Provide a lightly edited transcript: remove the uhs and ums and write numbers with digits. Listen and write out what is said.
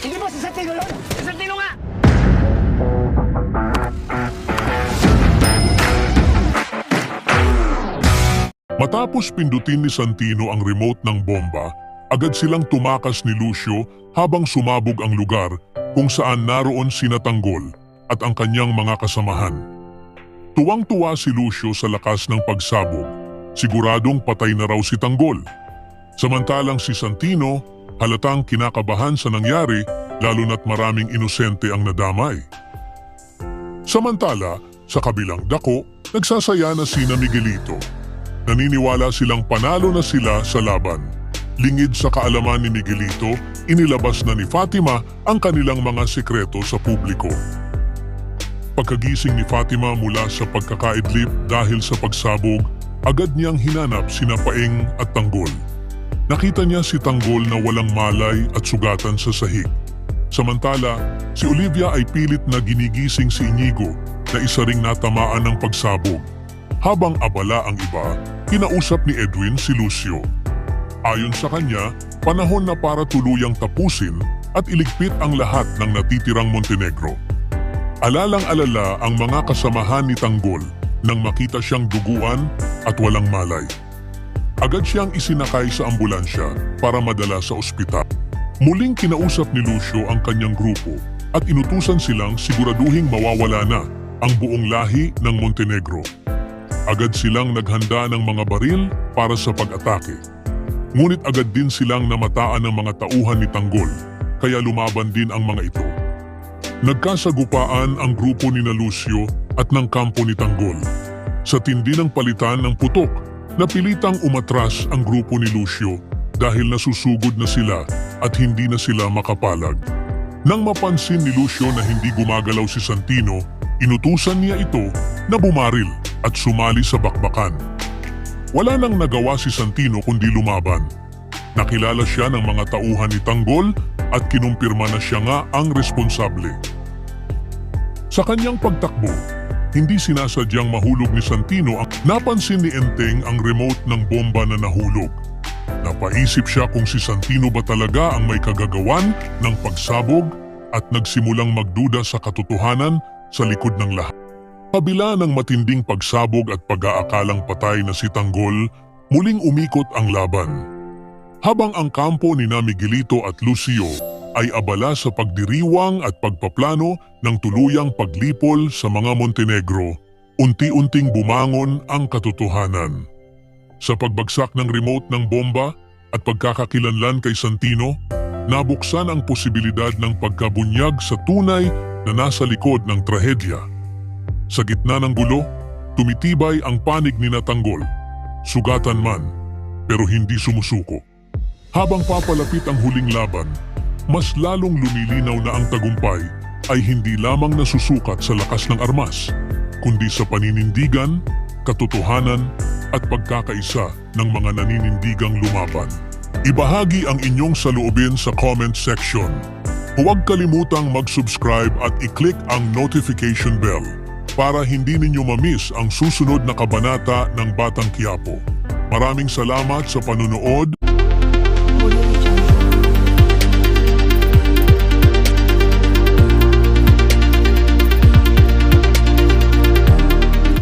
Hindi ba si Santino yun? Si Santino nga! Matapos pindutin ni Santino ang remote ng bomba, agad silang tumakas ni Lucio habang sumabog ang lugar kung saan naroon sina Tanggol at ang kanyang mga kasamahan. Tuwang-tuwa si Lucio sa lakas ng pagsabog, siguradong patay na raw si Tanggol. Samantalang si Santino, halatang kinakabahan sa nangyari lalo na't maraming inosente ang nadamay. Samantala, sa kabilang dako, nagsasaya na sina Miguelito. Naniniwala silang panalo na sila sa laban. Lingid sa kaalaman ni Miguelito, inilabas na ni Fatima ang kanilang mga sekreto sa publiko. Pagkagising ni Fatima mula sa pagkakaidlip dahil sa pagsabog, agad niyang hinanap sina Paeng at Tanggol. Nakita niya si Tanggol na walang malay at sugatan sa sahig. Samantala, si Olivia ay pilit na ginigising si Inigo na isa ring natamaan ng pagsabog. Habang abala ang iba, kinausap ni Edwin si Lucio. Ayon sa kanya, panahon na para tuluyang tapusin at iligpit ang lahat ng natitirang Montenegro. Alalang-alala ang mga kasamahan ni Tanggol nang makita siyang duguan at walang malay. Agad siyang isinakay sa ambulansya para madala sa ospital. Muling kinausap ni Lucio ang kanyang grupo at inutusan silang siguraduhing mawawala na ang buong lahi ng Montenegro. Agad silang naghanda ng mga baril para sa pag-atake. Ngunit agad din silang namataan ng mga tauhan ni Tanggol, kaya lumaban din ang mga ito. Nagkasagupaan ang grupo ni Lucio at ng kampo ni Tanggol. Sa tindi ng palitan ng putok, napilitang umatras ang grupo ni Lucio dahil nasusugod na sila at hindi na sila makapalag. Nang mapansin ni Lucio na hindi gumagalaw si Santino, inutusan niya ito na bumaril at sumali sa bakbakan. Wala nang nagawa si Santino kundi lumaban. Nakilala siya ng mga tauhan ni Tanggol at kinumpirma na siya nga ang responsable. Sa kanyang pagtakbo, hindi sinasadyang mahulog ni Santino ang napansin ni Enteng ang remote ng bomba na nahulog. Napaisip siya kung si Santino ba talaga ang may kagagawan ng pagsabog at nagsimulang magduda sa katotohanan sa likod ng lahat. Kabila ng matinding pagsabog at pag-aakalang patay na si Tanggol, muling umikot ang laban. Habang ang kampo ni Miguelito at Lucio ay abala sa pagdiriwang at pagpaplano ng tuluyang paglipol sa mga Montenegro, unti-unting bumangon ang katotohanan. Sa pagbagsak ng remote ng bomba at pagkakakilanlan kay Santino, nabuksan ang posibilidad ng pagkabunyag sa tunay na nasa likod ng trahedya. Sa gitna ng gulo, tumitibay ang panig ni Tanggol. Sugatan man, pero hindi sumusuko. Habang papalapit ang huling laban, mas lalong lumilinaw na ang tagumpay ay hindi lamang nasusukat sa lakas ng armas, kundi sa paninindigan, katotohanan at pagkakaisa ng mga naninindigang lumaban. Ibahagi ang inyong saloobin sa comment section. Huwag kalimutang mag-subscribe at i-click ang notification bell para hindi ninyo ma-miss ang susunod na kabanata ng Batang Quiapo. Maraming salamat sa panunood.